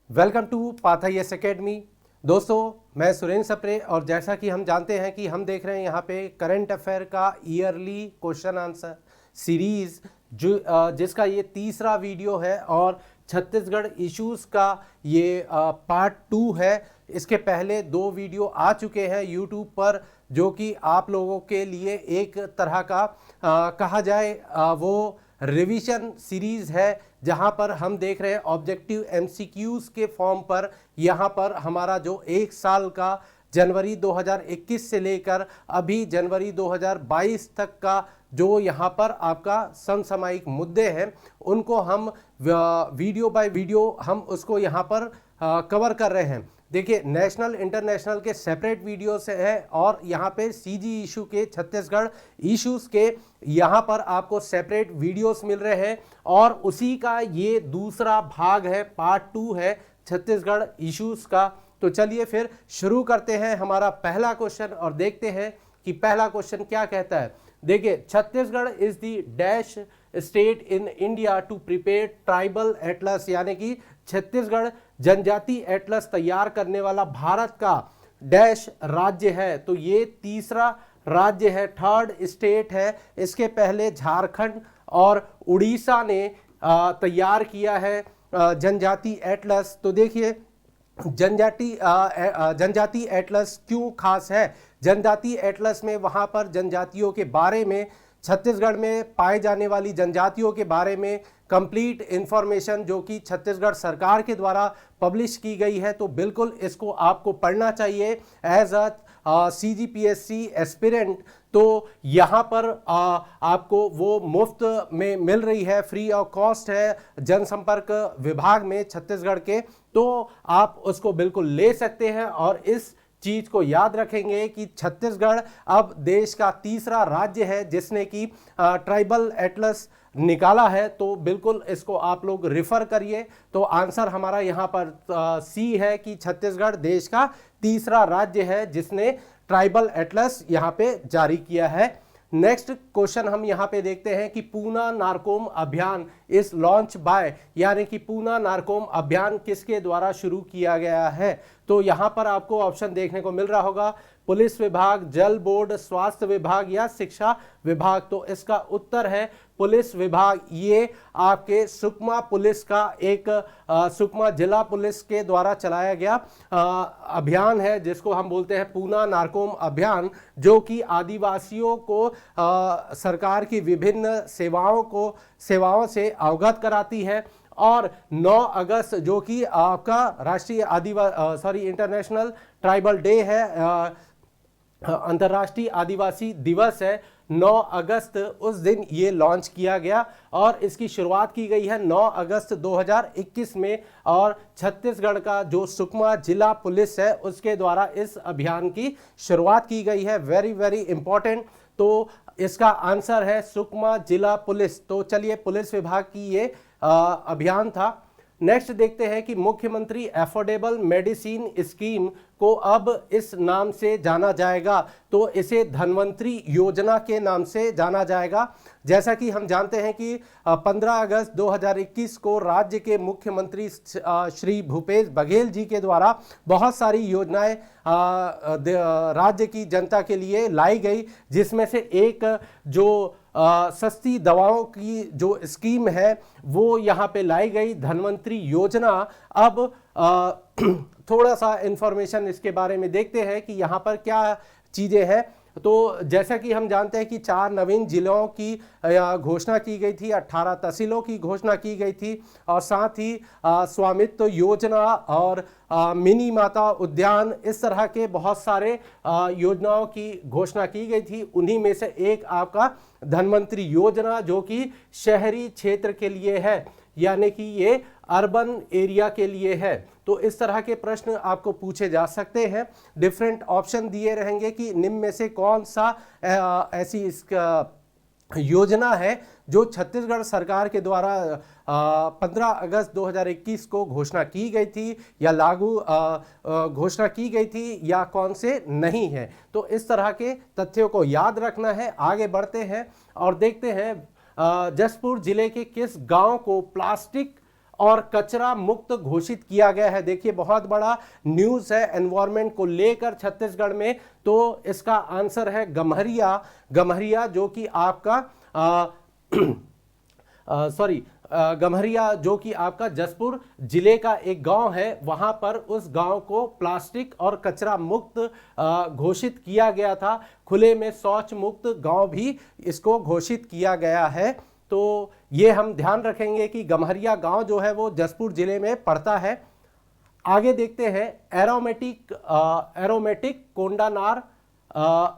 Welcome to Path IAS Academy. दोस्तों, मैं सुरेंद्र सप्रे और जैसा कि हम जानते हैं कि हम देख रहे हैं यहाँ पे करंट अफेयर का ईयरली क्वेश्चन आंसर सीरीज जिसका ये तीसरा वीडियो है और छत्तीसगढ़ इश्यूज का ये पार्ट 2 है। इसके पहले 2 वीडियो आ चुके हैं यूट्यूब पर जो कि आप लोगों के लिए एक तरह का कहा जाए वो रिवीजन सीरीज है, जहां पर हम देख रहे हैं ऑब्जेक्टिव एमसीक्यूज के फॉर्म पर। यहां पर हमारा जो एक साल का जनवरी 2021 से लेकर अभी जनवरी 2022 तक का जो यहां पर आपका समसामयिक मुद्दे हैं उनको हम वीडियो बाय वीडियो हम उसको यहां पर कवर कर रहे हैं। देखिए, नेशनल इंटरनेशनल के सेपरेट वीडियो से है और यहाँ पे सीजी इशू के छत्तीसगढ़ इश्यूज के यहाँ पर आपको सेपरेट वीडियोस मिल रहे हैं और उसी का ये दूसरा भाग है, पार्ट 2 है छत्तीसगढ़ इश्यूज का। तो चलिए फिर शुरू करते हैं हमारा पहला क्वेश्चन और देखते हैं कि पहला क्वेश्चन क्या कहता है। देखिए, Chhattisgarh is the dash state in India to prepare tribal atlas, यानी कि छत्तीसगढ़ जनजाति एटलस तैयार करने वाला भारत का डैश राज्य है। तो ये तीसरा राज्य है, थर्ड स्टेट है। इसके पहले झारखंड और उड़ीसा ने तैयार किया है जनजाति एटलस। तो देखिए, जनजाति एटलस क्यों खास है। जनजाति एटलस में वहां पर जनजातियों के बारे में, छत्तीसगढ़ में पाए जाने वाली जनजातियों के बारे में कंप्लीट इंफॉर्मेशन जो कि छत्तीसगढ़ सरकार के द्वारा पब्लिश की गई है। तो बिल्कुल इसको आपको पढ़ना चाहिए एज अ सीजीपीएससी एस्पिरेंट। तो यहाँ पर आपको वो मुफ्त में मिल रही है, फ्री ऑफ कॉस्ट है जनसंपर्क विभाग में छत्तीसगढ़ के। तो आप उसको बिल्कुल ले सकते हैं और इस चीज को याद रखेंगे कि छत्तीसगढ़ अब देश का तीसरा राज्य है जिसने कि ट्राइबल एटलस निकाला है। तो बिल्कुल इसको आप लोग रिफर करिए। तो आंसर हमारा यहाँ पर सी है कि छत्तीसगढ़ देश का तीसरा राज्य है जिसने ट्राइबल एटलस यहाँ पे जारी किया है। नेक्स्ट क्वेश्चन हम यहाँ पे देखते हैं कि पूना नारकोम अभियान इस लॉन्च बाय, यानी कि पूना नारकोम अभियान किसके द्वारा शुरू किया गया है। तो यहाँ पर आपको ऑप्शन देखने को मिल रहा होगा, पुलिस विभाग, जल बोर्ड, स्वास्थ्य विभाग या शिक्षा विभाग। तो इसका उत्तर है पुलिस विभाग। ये आपके सुकमा पुलिस का एक सुकमा जिला पुलिस के द्वारा चलाया गया अभियान है जिसको हम बोलते हैं पूना नारकोम अभियान, जो कि आदिवासियों को सरकार की विभिन्न सेवाओं से अवगत कराती है। और 9 अगस्त जो कि आपका राष्ट्रीय इंटरनेशनल ट्राइबल डे है, अंतर्राष्ट्रीय आदिवासी दिवस है 9 अगस्त, उस दिन ये लॉन्च किया गया और इसकी शुरुआत की गई है 9 अगस्त 2021 में। और छत्तीसगढ़ का जो सुकमा जिला पुलिस है उसके द्वारा इस अभियान की शुरुआत की गई है। Very very important. तो इसका आंसर है सुकमा जिला पुलिस। तो चलिए, पुलिस विभाग की ये अभियान था। नेक्स्ट देखते हैं कि मुख्यमंत्री अफोर्डेबल मेडिसिन स्कीम को अब इस नाम से जाना जाएगा। तो इसे धन्वंतरी योजना के नाम से जाना जाएगा। जैसा कि हम जानते हैं कि 15 अगस्त 2021 को राज्य के मुख्यमंत्री श्री भूपेश बघेल जी के द्वारा बहुत सारी योजनाएं राज्य की जनता के लिए लाई गई, जिसमें से एक जो सस्ती दवाओं की जो स्कीम है वो यहाँ पे लाई गई, धन्वंतरी योजना। अब थोड़ा सा इंफॉर्मेशन इसके बारे में देखते हैं कि यहाँ पर क्या चीज़ें हैं। तो जैसा कि हम जानते हैं कि 4 नवीन जिलों की घोषणा की गई थी, 18 तहसीलों की घोषणा की गई थी और साथ ही स्वामित्व योजना और मिनी माता उद्यान, इस तरह के बहुत सारे योजनाओं की घोषणा की गई थी। उन्हीं में से एक आपका धन्वंतरी योजना जो कि शहरी क्षेत्र के लिए है, यानी कि ये अर्बन एरिया के लिए है। तो इस तरह के प्रश्न आपको पूछे जा सकते हैं। डिफरेंट ऑप्शन दिए रहेंगे कि निम्न में से कौन सा ऐसी इसका योजना है जो छत्तीसगढ़ सरकार के द्वारा 15 अगस्त 2021 को घोषणा की गई थी या लागू घोषणा की गई थी या कौन से नहीं है। तो इस तरह के तथ्यों को याद रखना है। आगे बढ़ते हैं और देखते हैं जसपुर जिले के किस गांव को प्लास्टिक और कचरा मुक्त घोषित किया गया है। देखिए बहुत बड़ा न्यूज़ है एनवायरनमेंट को लेकर छत्तीसगढ़ में। तो इसका आंसर है गम्हरिया। गम्हरिया जो कि आपका गम्हरिया जो कि आपका जसपुर जिले का एक गांव है, वहां पर उस गांव को प्लास्टिक और कचरा मुक्त घोषित किया गया था। खुले में शौच मुक्त गांव भी इसको घोषित किया गया है। तो ये हम ध्यान रखेंगे कि गम्हरिया गांव जो है वो जसपुर जिले में पड़ता है। आगे देखते हैं एरोमेटिक कोंडानार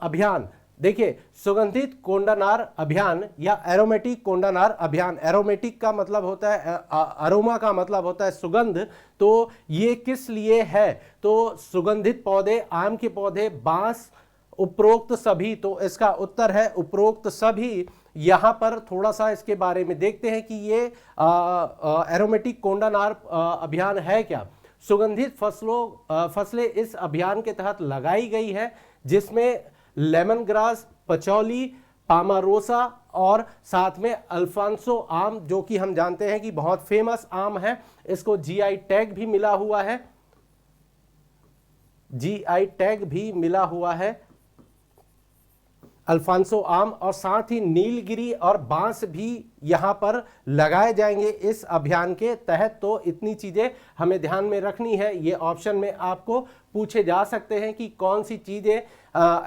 अभियान। देखिए सुगंधित कोंडानार अभियान या एरोमेटिक कोंडानार अभियान, एरोमेटिक का मतलब होता है अरोमा का मतलब होता है सुगंध। तो ये किस लिए है? तो सुगंधित पौधे, आम के पौधे, बांस, उपरोक्त सभी। तो इसका उत्तर है उपरोक्त सभी। यहां पर थोड़ा सा इसके बारे में देखते हैं कि ये एरोमेटिक कोंडानार अभियान है क्या। सुगंधित फसलें इस अभियान के तहत लगाई गई है, जिसमें लेमन ग्रास, पचौली, पामारोसा और साथ में अल्फांसो आम, जो कि हम जानते हैं कि बहुत फेमस आम है। इसको जीआई टैग भी मिला हुआ है, जीआई टैग भी मिला हुआ है अल्फांसो आम। और साथ ही नीलगिरी और बांस भी यहां पर लगाए जाएंगे इस अभियान के तहत। तो इतनी चीजें हमें ध्यान में रखनी है। ये ऑप्शन में आपको पूछे जा सकते हैं कि कौन सी चीजें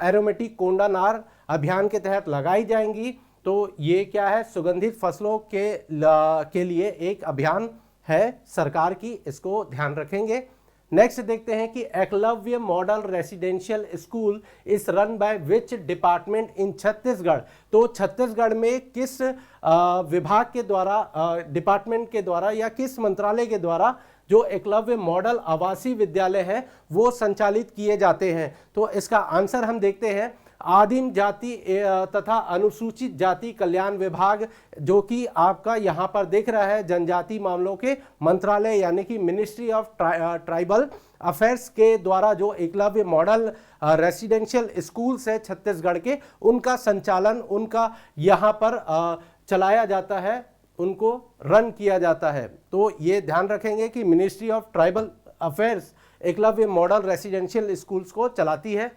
एरोमेटिक कोंडानार अभियान के तहत लगाई जाएंगी। तो ये क्या है? सुगंधित फसलों के लिए एक अभियान है सरकार की, इसको ध्यान रखेंगे। नेक्स्ट देखते हैं कि Eklavya model residential school is run by which department in Chhattisgarh. तो छत्तीसगढ़ में किस विभाग के द्वारा, डिपार्टमेंट के द्वारा या किस मंत्रालय के द्वारा जो एकलव्य मॉडल आवासीय विद्यालय है वो संचालित किए जाते हैं? तो इसका आंसर हम देखते हैं आदिम जाति तथा अनुसूचित जाति कल्याण विभाग, जो कि आपका यहाँ पर दिख रहा है जनजाति मामलों के मंत्रालय यानी कि मिनिस्ट्री ऑफ ट्राइबल अफेयर्स के द्वारा जो एकलव्य मॉडल रेसिडेंशियल स्कूल्स है छत्तीसगढ़ के, उनका संचालन उनका यहाँ पर चलाया जाता है, उनको रन किया जाता है। तो ये ध्यान रखेंगे कि ministry of tribal affairs Eklavya model residential schools को चलाती है।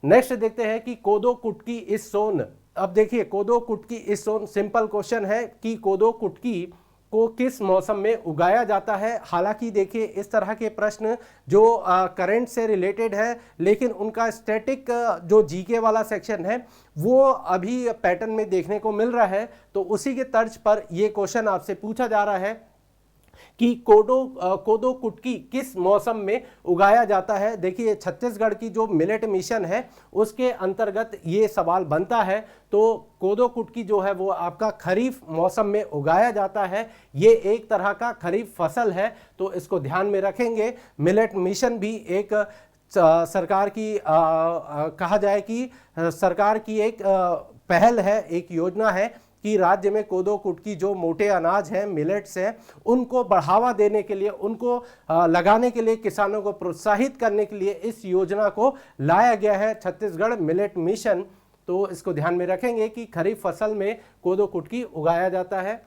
नेक्स्ट देखते हैं कि कोदो कुटकी इज सोन। अब देखिए कोदो कुटकी इज सोन, सिंपल क्वेश्चन है कि कोदो कुटकी को किस मौसम में उगाया जाता है। हालांकि देखिए इस तरह के प्रश्न जो करंट से रिलेटेड है, लेकिन उनका स्टैटिक जो जीके वाला सेक्शन है वो अभी पैटर्न में देखने को मिल रहा है। तो उसी के तर्ज पर ये क्वेश्चन आपसे पूछा जा रहा है कि कोदो कुटकी किस मौसम में उगाया जाता है। देखिए छत्तीसगढ़ की जो मिलेट मिशन है उसके अंतर्गत ये सवाल बनता है। तो कोदो कुटकी जो है वो आपका खरीफ मौसम में उगाया जाता है। ये एक तरह का खरीफ फसल है, तो इसको ध्यान में रखेंगे। मिलेट मिशन भी एक सरकार की कहा जाए कि सरकार की एक पहल है, एक योजना है कि राज्य में कोदो कुटकी जो मोटे अनाज हैं, मिलेट्स हैं, उनको बढ़ावा देने के लिए, उनको लगाने के लिए, किसानों को प्रोत्साहित करने के लिए इस योजना को लाया गया है, छत्तीसगढ़ मिलेट मिशन। तो इसको ध्यान में रखेंगे कि खरीफ फसल में कोदो कुटकी उगाया जाता है।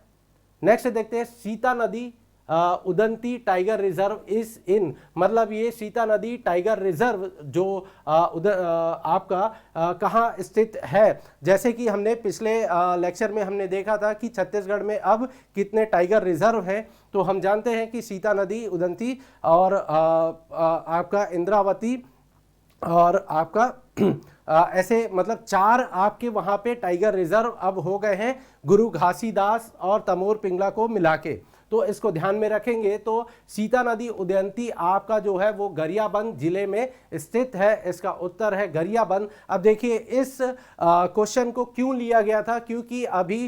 नेक्स्ट देखते हैं सीता नदी Udanti tiger reserve is in, मतलब ये सीता नदी टाइगर रिजर्व जो आपका कहाँ स्थित है। जैसे कि हमने पिछले लेक्चर में हमने देखा था कि छत्तीसगढ़ में अब कितने टाइगर रिजर्व हैं। तो हम जानते हैं कि सीता नदी, उदंती और आपका इंद्रावती और आपका ऐसे मतलब 4 आपके वहाँ पे टाइगर रिजर्व अब हो गए हैं, गुरु घासीदास और तमोर पिंगला को मिला के। तो इसको ध्यान में रखेंगे। तो सीता नदी उदयंती आपका जो है वो गरियाबंद जिले में स्थित है, इसका उत्तर है गरियाबंद। अब देखिए इस क्वेश्चन को क्यों लिया गया था, क्योंकि अभी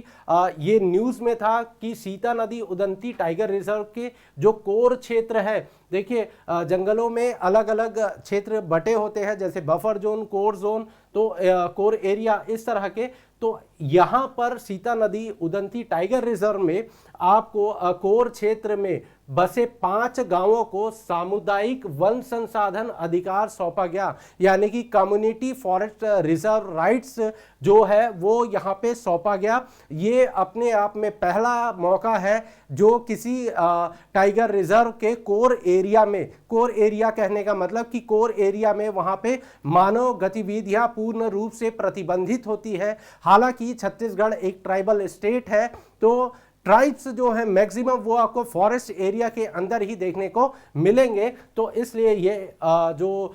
ये न्यूज़ में था कि सीता नदी उदंती टाइगर रिजर्व के जो कोर क्षेत्र है, देखिए जंगलों में अलग अलग क्षेत्र बटे होते हैं, जैसे बफर जोन, कोर जोन, तो कोर एरिया इस तरह के। तो यहाँ पर सीता नदी उदंती टाइगर रिजर्व में आपको कोर क्षेत्र में बसे 5 गांवों को सामुदायिक वन संसाधन अधिकार सौंपा गया, यानी कि कम्युनिटी फॉरेस्ट रिजर्व राइट्स जो है वो यहाँ पे सौंपा गया। ये अपने आप में पहला मौका है जो किसी टाइगर रिजर्व के कोर एरिया में, कोर एरिया कहने का मतलब कि कोर एरिया में वहाँ पे मानव गतिविधियाँ पूर्ण रूप से प्रतिबंधित होती है। हालांकि छत्तीसगढ़ एक ट्राइबल स्टेट है, तो ट्राइब्स जो है मैक्सिमम वो आपको फॉरेस्ट एरिया के अंदर ही देखने को मिलेंगे। तो इसलिए ये जो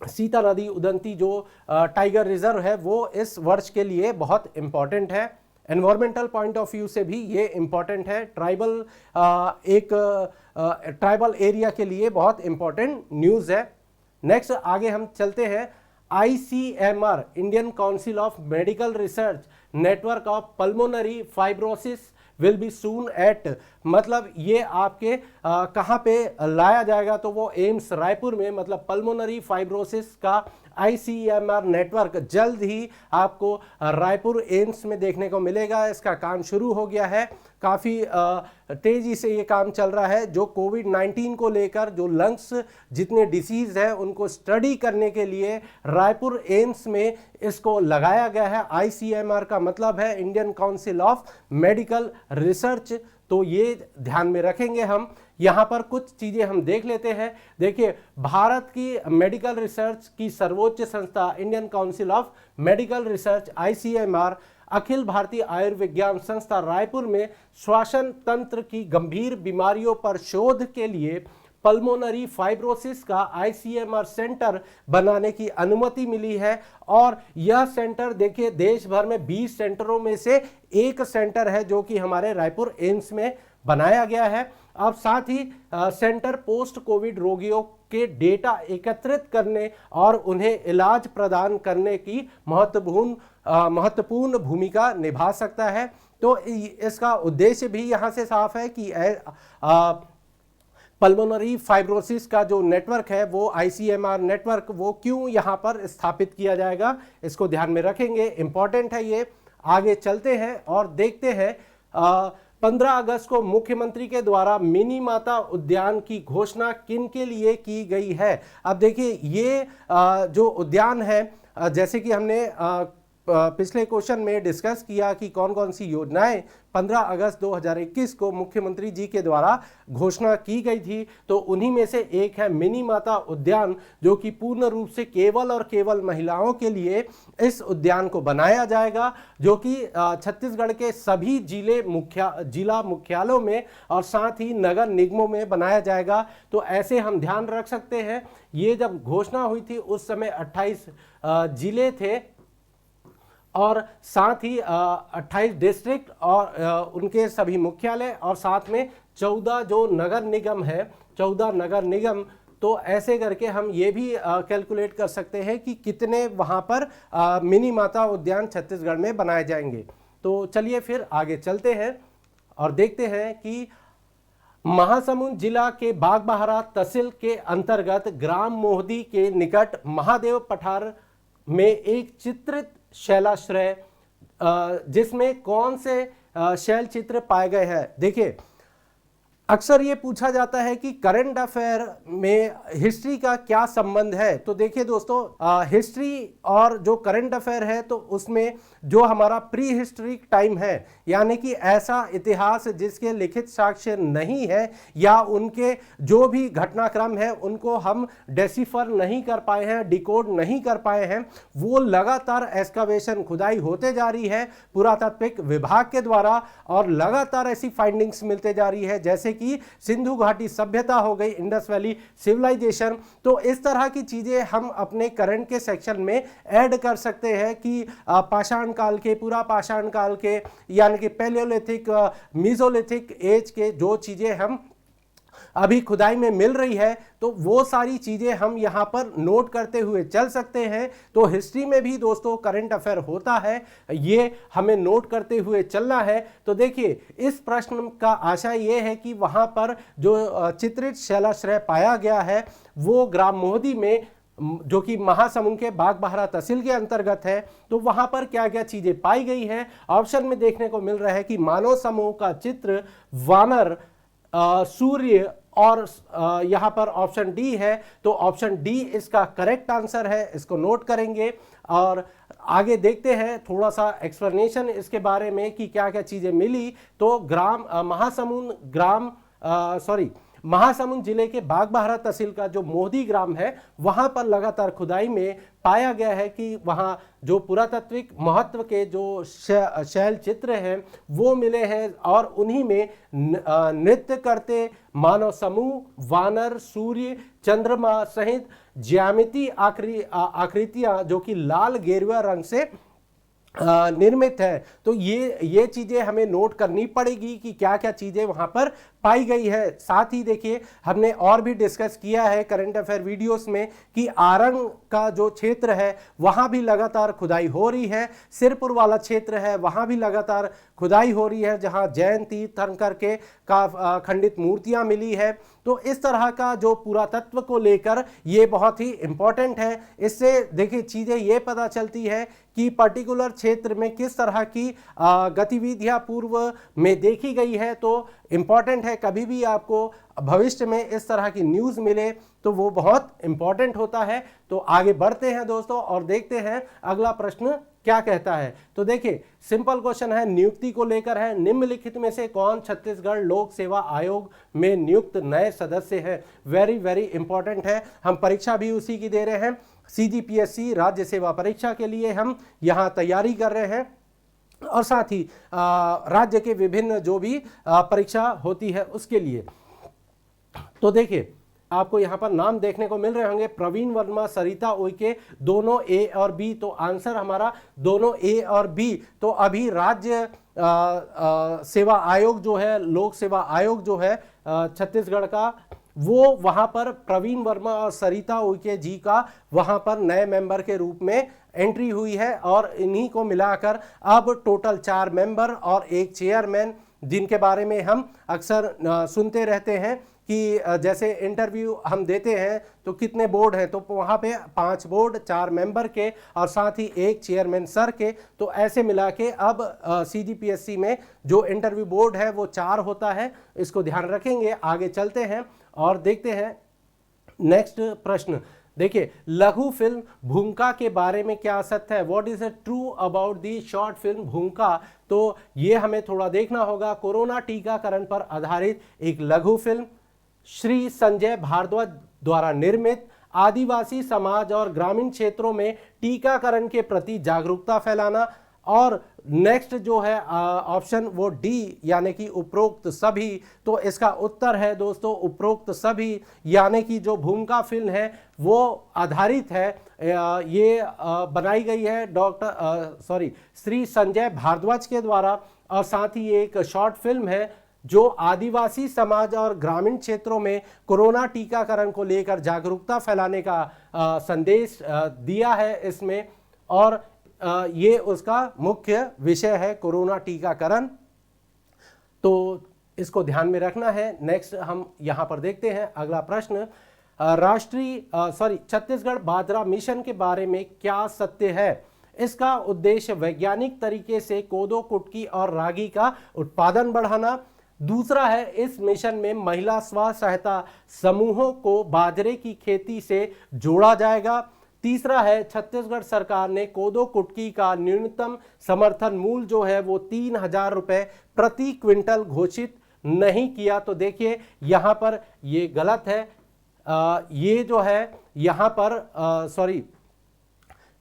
सीता नदी उदंती जो टाइगर रिजर्व है वो इस वर्ष के लिए बहुत इंपॉर्टेंट है। एनवायरमेंटल पॉइंट ऑफ व्यू से भी ये इंपॉर्टेंट है। ट्राइबल एरिया के लिए बहुत इंपॉर्टेंट न्यूज़ है। नेक्स्ट आगे हम चलते हैं। ICMR Indian council of medical research network of pulmonary fibrosis will be soon eight, मतलब ये आपके कहाँ पे लाया जाएगा, तो वो एम्स रायपुर में, मतलब पल्मोनरी फाइब्रोसिस का ICMR नेटवर्क जल्द ही आपको रायपुर एम्स में देखने को मिलेगा। इसका काम शुरू हो गया है, काफ़ी तेज़ी से ये काम चल रहा है। जो कोविड-19 को लेकर जो लंग्स जितने डिसीज़ हैं उनको स्टडी करने के लिए रायपुर एम्स में इसको लगाया गया है। ICMR का मतलब है Indian council of medical research, तो ये ध्यान में रखेंगे हम। यहाँ पर कुछ चीज़ें हम देख लेते हैं। देखिए, भारत की मेडिकल रिसर्च की सर्वोच्च संस्था Indian council of medical research ICMR Akhil Bharatiya Ayurvigyan संस्था रायपुर में श्वसन तंत्र की गंभीर बीमारियों पर शोध के लिए पल्मोनरी फाइब्रोसिस का ICMR सेंटर बनाने की अनुमति मिली है। और यह सेंटर देखिए देश भर में 20 सेंटरों में से एक सेंटर है जो कि हमारे रायपुर एम्स में बनाया गया है। अब साथ ही सेंटर पोस्ट कोविड रोगियों के डेटा एकत्रित करने और उन्हें इलाज प्रदान करने की महत्वपूर्ण भूमिका निभा सकता है। तो इसका उद्देश्य भी यहाँ से साफ है कि पल्मोनरी फाइब्रोसिस का जो नेटवर्क है वो ICMR नेटवर्क वो क्यों यहाँ पर स्थापित किया जाएगा, इसको ध्यान में रखेंगे, इंपॉर्टेंट है ये। आगे चलते हैं और देखते हैं 15 अगस्त को मुख्यमंत्री के द्वारा मिनी माता उद्यान की घोषणा किन के लिए की गई है। अब देखिए ये जो उद्यान है, जैसे कि हमने पिछले क्वेश्चन में डिस्कस किया कि कौन कौन सी योजनाएं 15 अगस्त 2021 को मुख्यमंत्री जी के द्वारा घोषणा की गई थी, तो उन्हीं में से एक है मिनी माता उद्यान, जो कि पूर्ण रूप से केवल और केवल महिलाओं के लिए इस उद्यान को बनाया जाएगा, जो कि छत्तीसगढ़ के सभी जिला मुख्यालयों में और साथ ही नगर निगमों में बनाया जाएगा। तो ऐसे हम ध्यान रख सकते हैं। ये जब घोषणा हुई थी उस समय 28 जिले थे और साथ ही 28 डिस्ट्रिक्ट और उनके सभी मुख्यालय और साथ में 14 जो नगर निगम है, 14 नगर निगम। तो ऐसे करके हम ये भी कैलकुलेट कर सकते हैं कि कितने वहाँ पर मिनी माता उद्यान छत्तीसगढ़ में बनाए जाएंगे। तो चलिए फिर आगे चलते हैं और देखते हैं कि महासमुंद जिला के बागबाहरा तहसील के अंतर्गत ग्राम मोहदी के निकट महादेव पठार में एक चित्रित शैलाश्रय, जिसमें कौन से शैल चित्र पाए गए हैं। देखिए, अक्सर ये पूछा जाता है कि करंट अफेयर में हिस्ट्री का क्या संबंध है। तो देखिए दोस्तों, हिस्ट्री और जो करंट अफेयर है तो उसमें जो हमारा प्री हिस्ट्रिक टाइम है, यानी कि ऐसा इतिहास जिसके लिखित साक्ष्य नहीं है या उनके जो भी घटनाक्रम है उनको हम डेसिफर नहीं कर पाए हैं, डिकोड नहीं कर पाए हैं, वो लगातार एक्सकवेशन खुदाई होते जा रही है पुरातात्विक विभाग के द्वारा और लगातार ऐसी फाइंडिंग्स मिलते जा रही है, जैसे कि सिंधु घाटी सभ्यता हो गई, इंडस वैली सिविलाइजेशन। तो इस तरह की चीजें हम अपने करंट के सेक्शन में ऐड कर सकते हैं कि पाषाण काल के, पूरा पाषाण काल के, यानी कि पैलियोलिथिक, मीजोलिथिक एज के जो चीजें हम अभी खुदाई में मिल रही है, तो वो सारी चीजें हम यहाँ पर नोट करते हुए चल सकते हैं। तो हिस्ट्री में भी दोस्तों करंट अफेयर होता है, ये हमें नोट करते हुए चलना है। तो देखिए, इस प्रश्न का आशय ये है कि वहाँ पर जो चित्रित शैलाश्रय पाया गया है वो ग्राम मोहदी में, जो कि महासमुंद के बागबाहरा तहसील के अंतर्गत है, तो वहां पर क्या क्या चीजें पाई गई है। ऑप्शन में देखने को मिल रहा है कि मानव समूह का चित्र, वानर, सूर्य और यहाँ पर ऑप्शन डी है, तो ऑप्शन डी इसका करेक्ट आंसर है, इसको नोट करेंगे। और आगे देखते हैं थोड़ा सा एक्सप्लेनेशन इसके बारे में कि क्या क्या चीजें मिली। तो महासमुंद जिले के बागबाहरा तहसील का जो मोहदी ग्राम है, वहां पर लगातार खुदाई में पाया गया है कि वहां जो पुरातात्विक महत्व के जो शैल चित्र हैं वो मिले हैं, और उन्हीं में नृत्य करते मानव समूह, वानर, सूर्य, चंद्रमा सहित ज्यामिति आकृतियां जो कि लाल गेरुआ रंग से निर्मित है। तो ये चीजें हमें नोट करनी पड़ेगी कि क्या क्या चीजें वहां पर पाई गई है। साथ ही देखिए हमने और भी डिस्कस किया है करंट अफेयर वीडियोस में कि आरंग का जो क्षेत्र है वहां भी लगातार खुदाई हो रही है, सिरपुर वाला क्षेत्र है वहां भी लगातार खुदाई हो रही है जहां जैन तीर्थंकर के का खंडित मूर्तियां मिली है। तो इस तरह का जो पुरातत्व को लेकर ये बहुत ही इंपॉर्टेंट है। इससे देखिए चीजें ये पता चलती है कि पर्टिकुलर क्षेत्र में किस तरह की गतिविधियां पूर्व में देखी गई है। तो इंपॉर्टेंट है, कभी भी आपको भविष्य में इस तरह की न्यूज़ मिले तो वो बहुत इंपॉर्टेंट होता है। तो आगे बढ़ते हैं दोस्तों और देखते हैं अगला प्रश्न क्या कहता है। तो देखिए सिंपल क्वेश्चन है, नियुक्ति को लेकर है। निम्नलिखित में से कौन छत्तीसगढ़ लोक सेवा आयोग में नियुक्त नए सदस्य हैं? वेरी वेरी इंपॉर्टेंट है। हम परीक्षा भी उसी की दे रहे हैं, CGPSC राज्य सेवा परीक्षा के लिए हम यहाँ तैयारी कर रहे हैं, और साथ ही राज्य के विभिन्न जो भी परीक्षा होती है उसके लिए। तो देखिए आपको यहाँ पर नाम देखने को मिल रहे होंगे, प्रवीण वर्मा, सरिता उइके, दोनों ए और बी। तो आंसर हमारा दोनों ए और बी। तो अभी राज्य सेवा आयोग जो है, लोक सेवा आयोग जो है छत्तीसगढ़ का, वो वहां पर प्रवीण वर्मा और सरिता उइके जी का वहां पर नए मेंबर के रूप में एंट्री हुई है, और इन्हीं को मिलाकर अब टोटल 4 मेंबर और 1 चेयरमैन, जिनके बारे में हम अक्सर सुनते रहते हैं कि जैसे इंटरव्यू हम देते हैं तो कितने बोर्ड हैं, तो वहाँ पे 5 बोर्ड, 4 मेंबर के और साथ ही 1 चेयरमैन सर के। तो ऐसे मिला के अब CGPSC में जो इंटरव्यू बोर्ड है वो 4 होता है, इसको ध्यान रखेंगे। आगे चलते हैं और देखते हैं नेक्स्ट प्रश्न। देखिए लघु फिल्म भूमिका के बारे में क्या सत्य है? What is true about the short film भूमिका? तो ये हमें थोड़ा देखना होगा। कोरोना टीकाकरण पर आधारित एक लघु फिल्म, श्री संजय भारद्वाज द्वारा निर्मित, आदिवासी समाज और ग्रामीण क्षेत्रों में टीकाकरण के प्रति जागरूकता फैलाना। और नेक्स्ट जो है ऑप्शन वो डी यानी कि उपरोक्त सभी। तो इसका उत्तर है दोस्तों उपरोक्त सभी, यानी कि जो भूमिका फिल्म है वो आधारित है, ये बनाई गई है श्री संजय भारद्वाज के द्वारा, और साथ ही एक शॉर्ट फिल्म है जो आदिवासी समाज और ग्रामीण क्षेत्रों में कोरोना टीकाकरण को लेकर जागरूकता फैलाने का संदेश दिया है इसमें, और ये उसका मुख्य विषय है कोरोना टीकाकरण। तो इसको ध्यान में रखना है। नेक्स्ट हम यहां पर देखते हैं अगला प्रश्न। छत्तीसगढ़ बाजरा मिशन के बारे में क्या सत्य है? इसका उद्देश्य वैज्ञानिक तरीके से कोदो, कुटकी और रागी का उत्पादन बढ़ाना। दूसरा है इस मिशन में महिला स्व सहायता समूहों को बाजरे की खेती से जोड़ा जाएगा। तीसरा है छत्तीसगढ़ सरकार ने कोदो कुटकी का न्यूनतम समर्थन मूल्य जो है वो 3000 रुपए प्रति क्विंटल घोषित नहीं किया। तो देखिए यहाँ पर ये गलत है, ये जो है यहाँ पर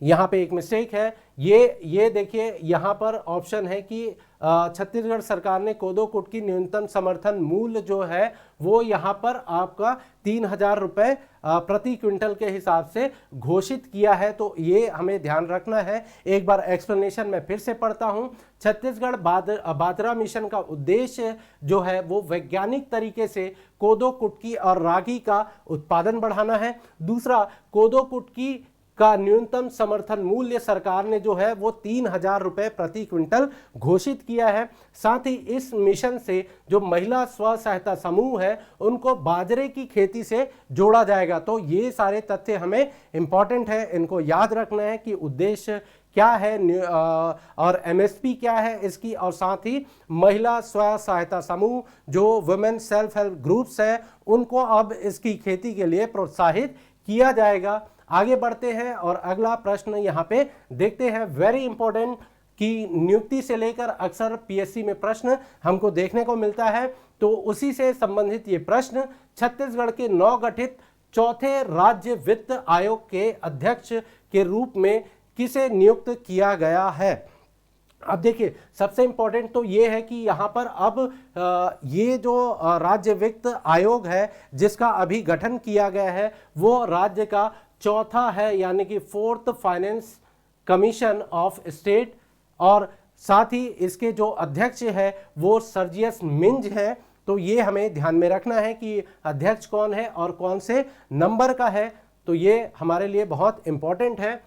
यहाँ पे एक मिस्टेक है। ये देखिए यहाँ पर ऑप्शन है कि छत्तीसगढ़ सरकार ने कोदो कुटकी न्यूनतम समर्थन मूल्य जो है वो यहाँ पर आपका 3000 रुपए प्रति क्विंटल के हिसाब से घोषित किया है। तो ये हमें ध्यान रखना है। एक बार एक्सप्लेनेशन मैं फिर से पढ़ता हूँ। छत्तीसगढ़ बाजरा मिशन का उद्देश्य जो है वो वैज्ञानिक तरीके से कोदो, कुटकी और रागी का उत्पादन बढ़ाना है। दूसरा, कोदो कुटकी का न्यूनतम समर्थन मूल्य सरकार ने जो है वो 3000 रुपए प्रति क्विंटल घोषित किया है। साथ ही इस मिशन से जो महिला स्व सहायता समूह है उनको बाजरे की खेती से जोड़ा जाएगा। तो ये सारे तथ्य हमें इंपॉर्टेंट है, इनको याद रखना है कि उद्देश्य क्या है और एमएसपी क्या है इसकी, और साथ ही महिला स्व सहायता समूह जो वुमेन सेल्फ हेल्प ग्रुप्स है उनको अब इसकी खेती के लिए प्रोत्साहित किया जाएगा। आगे बढ़ते हैं और अगला प्रश्न यहाँ पे देखते हैं, वेरी इंपॉर्टेंट, कि नियुक्ति से लेकर अक्सर पीएससी में प्रश्न हमको देखने को मिलता है, तो उसी से संबंधित ये प्रश्न, छत्तीसगढ़ के नवगठित चौथे राज्य वित्त आयोग के अध्यक्ष के रूप में किसे नियुक्त किया गया है। अब देखिए सबसे इंपॉर्टेंट तो ये है कि यहाँ पर अब ये जो राज्य वित्त आयोग है जिसका अभी गठन किया गया है वो राज्य का चौथा है, यानी कि fourth finance commission of state, और साथ ही इसके जो अध्यक्ष है वो सर्जियस मिंज है। तो ये हमें ध्यान में रखना है कि अध्यक्ष कौन है और कौन से नंबर का है, तो ये हमारे लिए बहुत इंपॉर्टेंट है।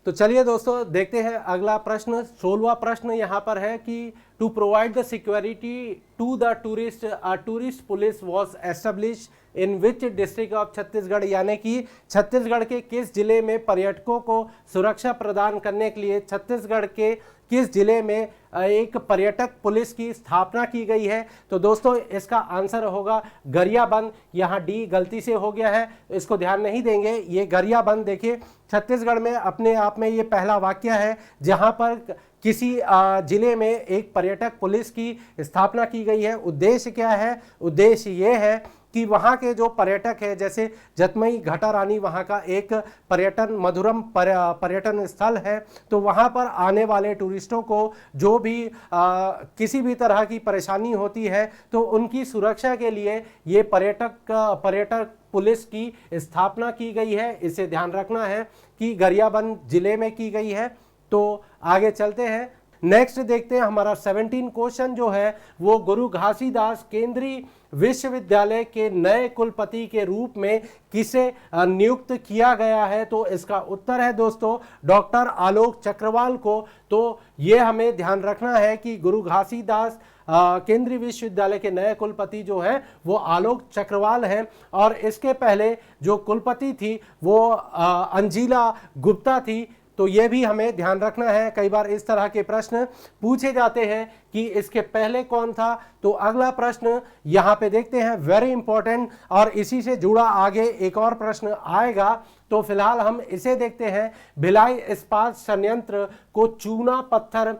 तो चलिए दोस्तों देखते हैं अगला प्रश्न। 16वां प्रश्न यहाँ पर है कि to provide the security to the tourist, a tourist police was establish in which district of Chhattisgarh, यानी कि छत्तीसगढ़ के किस जिले में पर्यटकों को सुरक्षा प्रदान करने के लिए छत्तीसगढ़ के किस जिले में एक पर्यटक पुलिस की स्थापना की गई है। तो दोस्तों इसका आंसर होगा गरियाबंद। यहाँ डी गलती से हो गया है, इसको ध्यान नहीं देंगे, ये गरियाबंद। देखिए छत्तीसगढ़ में अपने आप में ये पहला वाक्य है जहाँ पर किसी जिले में एक पर्यटक पुलिस की स्थापना की गई है। उद्देश्य क्या है? उद्देश्य ये है कि वहाँ के जो पर्यटक है, जैसे जतमई घाटा रानी वहाँ का एक पर्यटन मधुरम पर्यटन स्थल है, तो वहाँ पर आने वाले टूरिस्टों को जो भी किसी भी तरह की परेशानी होती है तो उनकी सुरक्षा के लिए ये पर्यटक पुलिस की स्थापना की गई है। इसे ध्यान रखना है कि गरियाबंद जिले में की गई है। तो आगे चलते हैं, नेक्स्ट देखते हैं हमारा 17 क्वेश्चन जो है वो गुरु घासीदास केंद्रीय विश्वविद्यालय के नए कुलपति के रूप में किसे नियुक्त किया गया है। तो इसका उत्तर है दोस्तों डॉक्टर आलोक चक्रवाल को। तो ये हमें ध्यान रखना है कि गुरु घासीदास केंद्रीय विश्वविद्यालय के नए कुलपति जो हैं वो आलोक चक्रवाल हैं, और इसके पहले जो कुलपति थी वो अंजिला गुप्ता थी। तो ये भी हमें ध्यान रखना है, कई बार इस तरह के प्रश्न पूछे जाते हैं कि इसके पहले कौन था। तो अगला प्रश्न यहाँ पे देखते हैं, वेरी इंपॉर्टेंट, और इसी से जुड़ा आगे एक और प्रश्न आएगा। तो फिलहाल हम इसे देखते हैं, भिलाई इस्पात संयंत्र को चूना पत्थर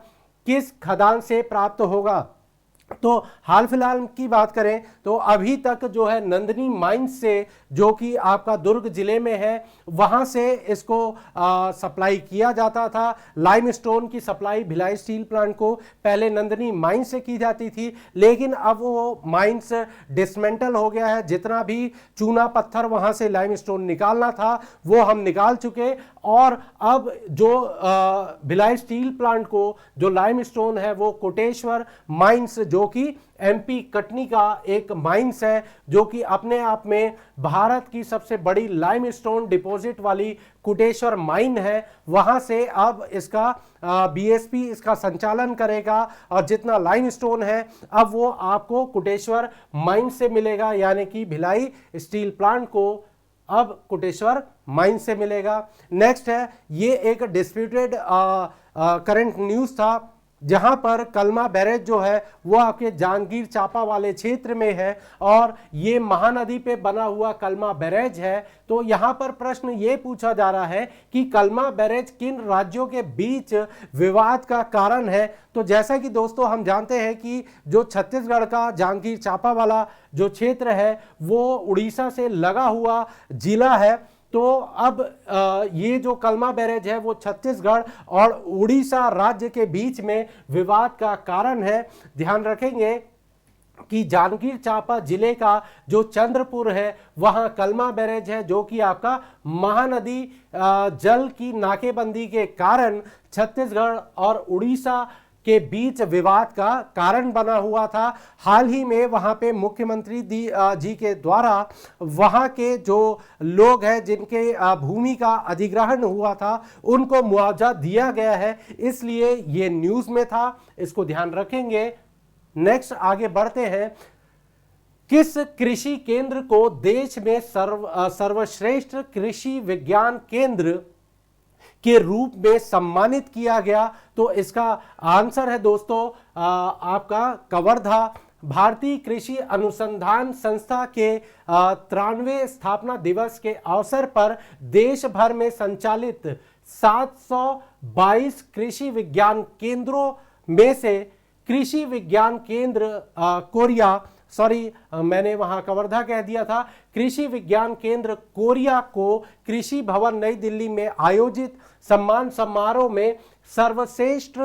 किस खदान से प्राप्त होगा। तो हाल फिलहाल की बात करें तो अभी तक जो है नंदिनी माइंस से, जो कि आपका दुर्ग जिले में है, वहां से इसको सप्लाई किया जाता था। लाइमस्टोन की सप्लाई भिलाई स्टील प्लांट को पहले नंदिनी माइंस से की जाती थी, लेकिन अब वो माइंस डिसमेंटल हो गया है। जितना भी चूना पत्थर वहां से लाइमस्टोन निकालना था वो हम निकाल चुके, और अब जो भिलाई स्टील प्लांट को जो लाइमस्टोन है वो कोटेश्वर माइंस, जो कि एमपी कटनी का एक माइंस है, जो कि अपने आप में भारत की सबसे बड़ी लाइमस्टोन डिपॉजिट वाली कुटेश्वर माइन है, वहां से अब इसका बीएसपी इसका संचालन करेगा, और जितना लाइमस्टोन है अब वो आपको कुटेश्वर माइन से मिलेगा, यानी कि भिलाई स्टील प्लांट को अब कुटेश्वर माइन से मिलेगा। नेक्स्ट है, ये एक डिस्प्यूटेड करंट न्यूज था, जहां पर कलमा बैरेज जो है वो आपके जांजगीर चांपा वाले क्षेत्र में है, और ये महानदी पे बना हुआ कलमा बैरेज है। तो यहां पर प्रश्न ये पूछा जा रहा है कि कलमा बैरेज किन राज्यों के बीच विवाद का कारण है। तो जैसा कि दोस्तों हम जानते हैं कि जो छत्तीसगढ़ का जांजगीर चांपा वाला जो क्षेत्र है वो उड़ीसा से लगा हुआ जिला है। तो अब ये जो कलमा बैरेज है वो छत्तीसगढ़ और उड़ीसा राज्य के बीच में विवाद का कारण है। ध्यान रखेंगे कि जांजगीर चांपा जिले का जो चंद्रपुर है वहां कलमा बैरेज है, जो कि आपका महानदी जल की नाकेबंदी के कारण छत्तीसगढ़ और उड़ीसा के बीच विवाद का कारण बना हुआ था। हाल ही में वहां पे मुख्यमंत्री जी के द्वारा वहां के जो लोग हैं जिनके भूमि का अधिग्रहण हुआ था उनको मुआवजा दिया गया है, इसलिए ये न्यूज में था, इसको ध्यान रखेंगे। नेक्स्ट आगे बढ़ते हैं, किस कृषि केंद्र को देश में सर्वश्रेष्ठ कृषि विज्ञान केंद्र के रूप में सम्मानित किया गया? तो इसका आंसर है दोस्तों आपका कवर्धा। भारतीय कृषि अनुसंधान संस्था के 93वें स्थापना दिवस के अवसर पर देश भर में संचालित 722 कृषि विज्ञान केंद्रों में से कृषि विज्ञान केंद्र कोरिया, सॉरी मैंने वहां कवर्धा कह दिया था, कृषि विज्ञान केंद्र कोरिया को कृषि भवन नई दिल्ली में आयोजित सम्मान समारोह में सर्वश्रेष्ठ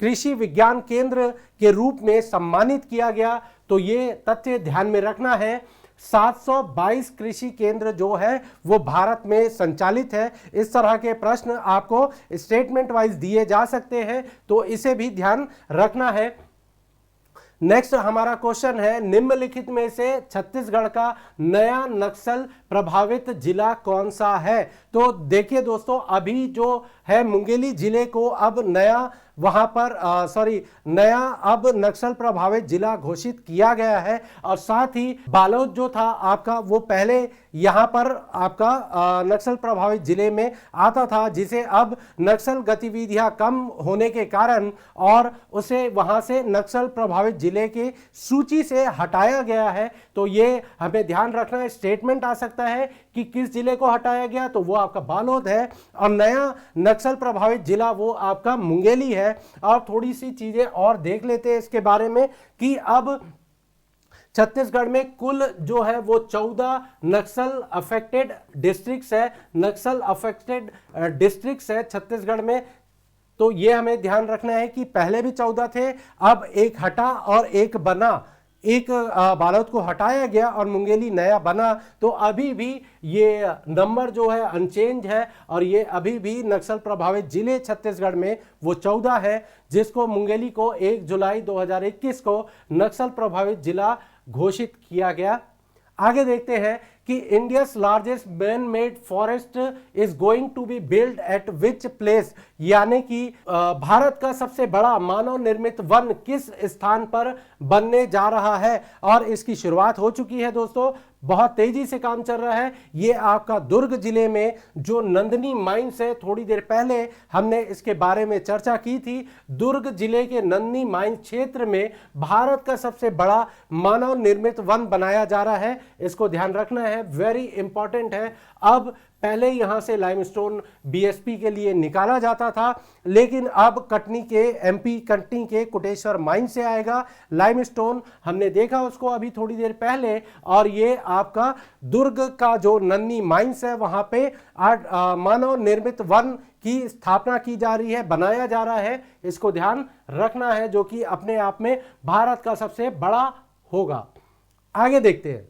कृषि विज्ञान केंद्र के रूप में सम्मानित किया गया। तो ये तथ्य ध्यान में रखना है। 722 कृषि केंद्र जो है वो भारत में संचालित है। इस तरह के प्रश्न आपको स्टेटमेंट वाइज दिए जा सकते हैं, तो इसे भी ध्यान रखना है। नेक्स्ट हमारा क्वेश्चन है, निम्नलिखित में से छत्तीसगढ़ का नया नक्सल प्रभावित जिला कौन सा है? तो देखिए दोस्तों, अभी जो है मुंगेली जिले को अब नया वहां पर नया अब नक्सल प्रभावित जिला घोषित किया गया है। और साथ ही बालोद जो था आपका, वो पहले यहां पर आपका नक्सल प्रभावित जिले में आता था, जिसे अब नक्सल गतिविधियां कम होने के कारण और उसे वहां से नक्सल प्रभावित जिले की सूची से हटाया गया है। तो ये हमें ध्यान रखना है। स्टेटमेंट आ सकता है कि किस जिले को हटाया गया, तो वो आपका बालोद है, और नया नक्सल प्रभावित जिला वो आपका मुंगेली है। और थोड़ी सी चीजें और देख लेते हैं इसके बारे में कि अब छत्तीसगढ़ में कुल जो है वो 14 नक्सल अफेक्टेड डिस्ट्रिक्ट्स है, नक्सल अफेक्टेड डिस्ट्रिक्ट्स है छत्तीसगढ़ में। तो ये हमें ध्यान रखना है कि पहले भी 14 थे, अब एक हटा और एक बना, एक बालोद को हटाया गया और मुंगेली नया बना। तो अभी भी ये नंबर जो है अनचेंज है, और ये अभी भी नक्सल प्रभावित जिले छत्तीसगढ़ में वो 14 है, जिसको मुंगेली को 1 जुलाई 2021 को नक्सल प्रभावित जिला घोषित किया गया। आगे देखते हैं कि India's largest man made forest is going to be build at which place, यानी कि भारत का सबसे बड़ा मानव निर्मित वन किस स्थान पर बनने जा रहा है। और इसकी शुरुआत हो चुकी है दोस्तों, बहुत तेजी से काम चल रहा है। ये आपका दुर्ग जिले में जो नंदनी माइंस है, थोड़ी देर पहले हमने इसके बारे में चर्चा की थी। दुर्ग जिले के नंदनी माइंस क्षेत्र में भारत का सबसे बड़ा मानव निर्मित वन बनाया जा रहा है। इसको ध्यान रखना है, वेरी इंपॉर्टेंट है। अब पहले यहां से लाइमस्टोन बीएसपी के लिए निकाला जाता था, लेकिन अब कटनी के एमपी कटनी के कोटेश्वर माइन से आएगा लाइमस्टोन। हमने देखा उसको अभी थोड़ी देर पहले, और ये आपका दुर्ग का जो नन्नी माइंस है वहां पे मानव निर्मित वन की स्थापना की जा रही है, बनाया जा रहा है। इसको ध्यान रखना है, जो कि अपने आप में भारत का सबसे बड़ा होगा। आगे देखते हैं,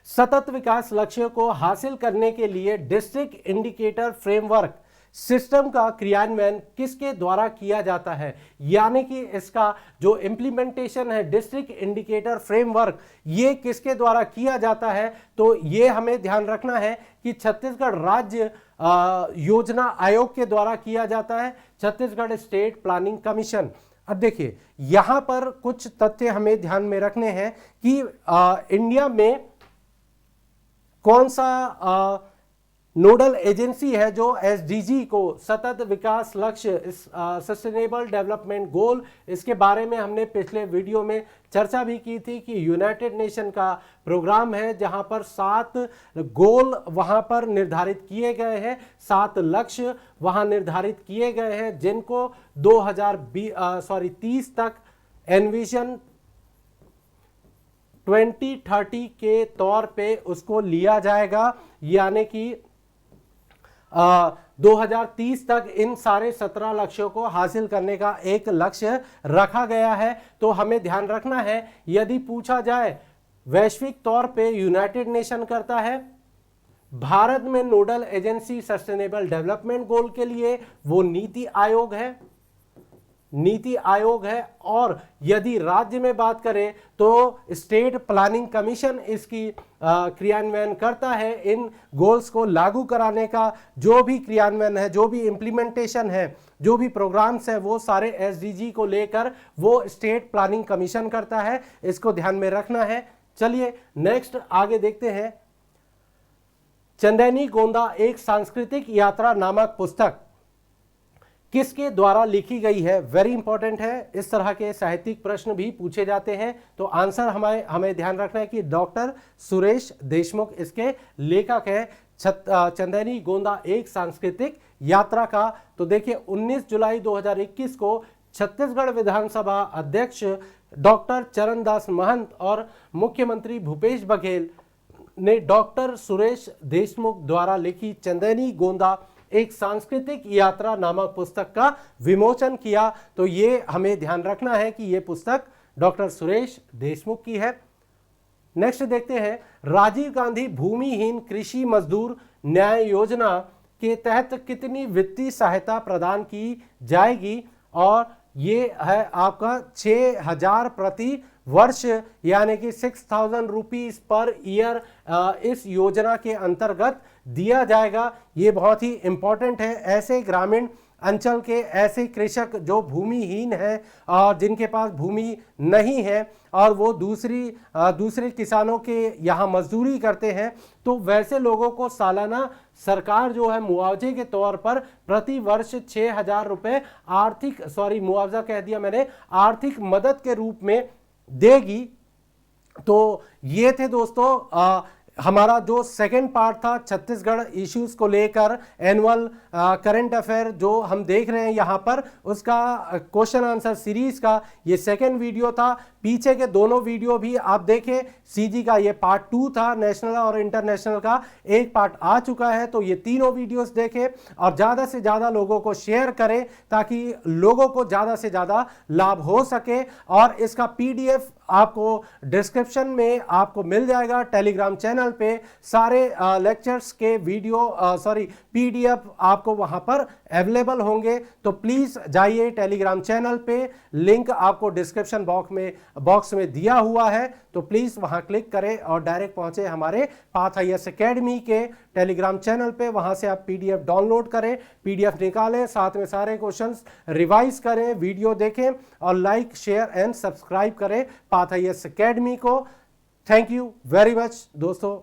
सतत विकास लक्ष्यों को हासिल करने के लिए डिस्ट्रिक्ट इंडिकेटर फ्रेमवर्क सिस्टम का क्रियान्वयन किसके द्वारा किया जाता है? यानी कि इसका जो इम्प्लीमेंटेशन है डिस्ट्रिक्ट इंडिकेटर फ्रेमवर्क, ये किसके द्वारा किया जाता है? तो ये हमें ध्यान रखना है कि छत्तीसगढ़ राज्य योजना आयोग के द्वारा किया जाता है, छत्तीसगढ़ स्टेट प्लानिंग कमीशन। अब देखिए, यहां पर कुछ तथ्य हमें ध्यान में रखने हैं कि इंडिया में कौन सा नोडल एजेंसी है जो एसडीजी को, सतत विकास लक्ष्य, सस्टेनेबल डेवलपमेंट गोल, इसके बारे में हमने पिछले वीडियो में चर्चा भी की थी कि यूनाइटेड नेशन का प्रोग्राम है जहां पर 7 गोल वहां पर निर्धारित किए गए हैं, 7 लक्ष्य वहां निर्धारित किए गए हैं, जिनको 2030 तक एनविजन 2030 के तौर पे उसको लिया जाएगा। यानी कि 2030 तक इन सारे 17 लक्ष्यों को हासिल करने का एक लक्ष्य रखा गया है। तो हमें ध्यान रखना है, यदि पूछा जाए वैश्विक तौर पे यूनाइटेड नेशन करता है, भारत में nodal agency sustainable development goal के लिए वो नीति आयोग है, नीति आयोग है। और यदि राज्य में बात करें तो स्टेट प्लानिंग कमीशन इसकी क्रियान्वयन करता है। इन गोल्स को लागू कराने का जो भी क्रियान्वयन है, जो भी इंप्लीमेंटेशन है, जो भी प्रोग्राम्स है, वो सारे एसडीजी को लेकर वो स्टेट प्लानिंग कमीशन करता है। इसको ध्यान में रखना है। चलिए नेक्स्ट आगे देखते हैं। चंदैनी गोंदा एक सांस्कृतिक यात्रा नामक पुस्तक किसके द्वारा लिखी गई है, वेरी इंपॉर्टेंट है। इस तरह के साहित्यिक प्रश्न भी पूछे जाते हैं, तो आंसर हमें ध्यान रखना है कि डॉक्टर सुरेश देशमुख इसके लेखक है। चंदेरी गोंदा एक सांस्कृतिक यात्रा का, तो देखिए 19 जुलाई 2021 को छत्तीसगढ़ विधानसभा अध्यक्ष डॉक्टर चरणदास महंत और मुख्यमंत्री भूपेश बघेल ने डॉक्टर सुरेश देशमुख द्वारा लिखी चंदेरी गोंदा एक सांस्कृतिक यात्रा नामक पुस्तक का विमोचन किया। तो ये हमें ध्यान रखना है कि ये पुस्तक डॉक्टर सुरेश देशमुख की है। नेक्स्ट देखते हैं, राजीव गांधी भूमिहीन कृषि मजदूर न्याय योजना के तहत कितनी वित्तीय सहायता प्रदान की जाएगी, और ये है आपका 6,000 प्रति वर्ष यानी कि 6,000 रुपीज पर ईयर इस योजना के अंतर्गत दिया जाएगा। ये बहुत ही इंपॉर्टेंट है। ऐसे ग्रामीण अंचल के ऐसे कृषक जो भूमिहीन हैं और जिनके पास भूमि नहीं है और वो दूसरे किसानों के यहाँ मजदूरी करते हैं, तो वैसे लोगों को सालाना सरकार जो है मुआवजे के तौर पर प्रति वर्ष 6,000 रुपये मुआवजा कह दिया मैंने, आर्थिक मदद के रूप में देगी। तो ये थे दोस्तों हमारा जो सेकंड पार्ट था छत्तीसगढ़ इश्यूज को लेकर, एनुअल करंट अफेयर जो हम देख रहे हैं यहाँ पर, उसका क्वेश्चन आंसर सीरीज का ये सेकंड वीडियो था। पीछे के दोनों वीडियो भी आप देखें, सीजी का ये पार्ट 2 था, नेशनल और इंटरनेशनल का एक पार्ट आ चुका है, तो ये तीनों वीडियोस देखें और ज़्यादा से ज़्यादा लोगों को शेयर करें ताकि लोगों को ज़्यादा से ज़्यादा लाभ हो सके। और इसका PDF आपको डिस्क्रिप्शन में आपको मिल जाएगा, टेलीग्राम चैनल पे सारे लेक्चर्स के PDF आपको वहां पर अवेलेबल होंगे। तो प्लीज जाइए टेलीग्राम चैनल पे, लिंक आपको डिस्क्रिप्शन बॉक्स में दिया हुआ है, तो प्लीज वहां क्लिक करें और डायरेक्ट पहुंचे हमारे पाथ IAS एकेडमी के टेलीग्राम चैनल पे। वहां से आप PDF डाउनलोड करें, PDF निकालें, साथ में सारे क्वेश्चंस रिवाइज करें, वीडियो देखें और लाइक शेयर एंड सब्सक्राइब करें पाथ IAS एकेडमी को। थैंक यू वेरी मच दोस्तों।